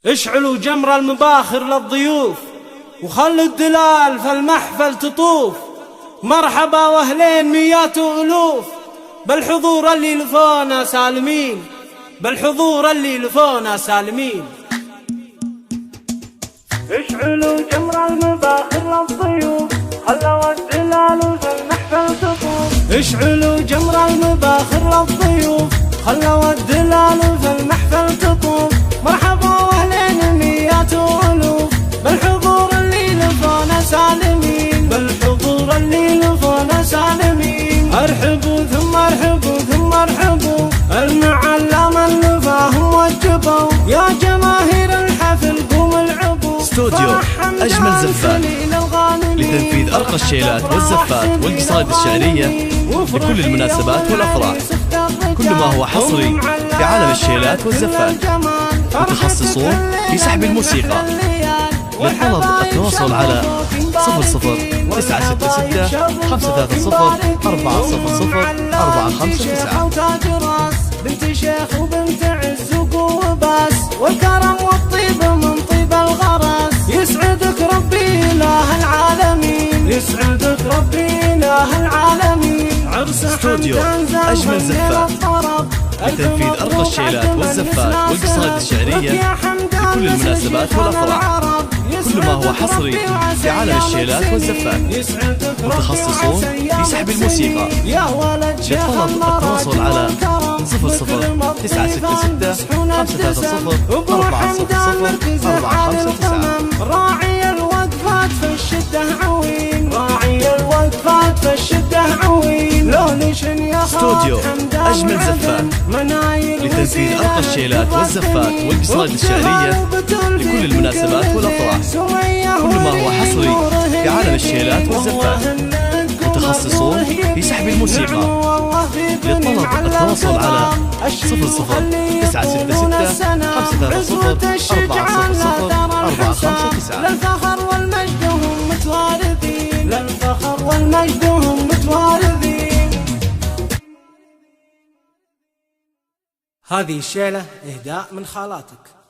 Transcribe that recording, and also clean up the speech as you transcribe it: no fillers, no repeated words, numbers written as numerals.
اشعلوا جمر المباخر للضيوف وخلوا الدلال فالمحفل تطوف. مرحبا واهلين ميات والوف بالحضور اللي لفونا سالمين، بالحضور اللي لفونا سالمين. اشعلوا جمر المباخر للضيوف خلوا الدلال فالمحفل تطوف. اشعلوا جمر المباخر للضيوف خلوا الدلال فالمحفل تطوف. مرحبا واهلين ميات والوف بالحضور اللي لفونا سالمين، بالحضور اللي لفونا سالمين. ارحبوا ثم ارحبوا ثم ارحبوا المعلم اللي فاهم وجبوا. يا جماهير الحفل قوموا العبوا. استوديو أجمل زفات لتنفيذ أرقى الشيلات والزفات والقصائد الشعرية لكل المناسبات والأفراح. كل ما هو حصري في عالم الشيلات والزفات. متخصصون في سحب الموسيقى. للطلب التواصل على 00966 530 400 459. بنت شيخ وبنت عز وقوة باس والكرم والطيب من طيب الغرس. يسعدك ربي إله العالمين، يسعدك ربي إله العالمين. عرس استوديو أجمل زفات لتنفيذ أرقى الشيلات والزفات والقصائد الشعرية لكل المناسبات والأفراح. كل ما هو حصري في عالم الشيلات والزفات. متخصصون في سحب الموسيقى. للطلب التواصل على 00966 530 400 459. راعي الوقفات في الشدة عوين، راعي الوقفات في الشدة عوين. لونشن يا استوديو أجمل زفات لتنفيذ أرقى الشيلات والزفات والقصائد الشعرية لكل المناسبات والأفراح. كل ما هو حصري في عالم الشيلات والزفات. متخصصون في سحب الموسيقى. للطلب التواصل على 00966 530 400 459. للفخر والمجد هم متوارثين، للفخر والمجد هم متوارثين. هذه الشيلة إهداء من خالاتك.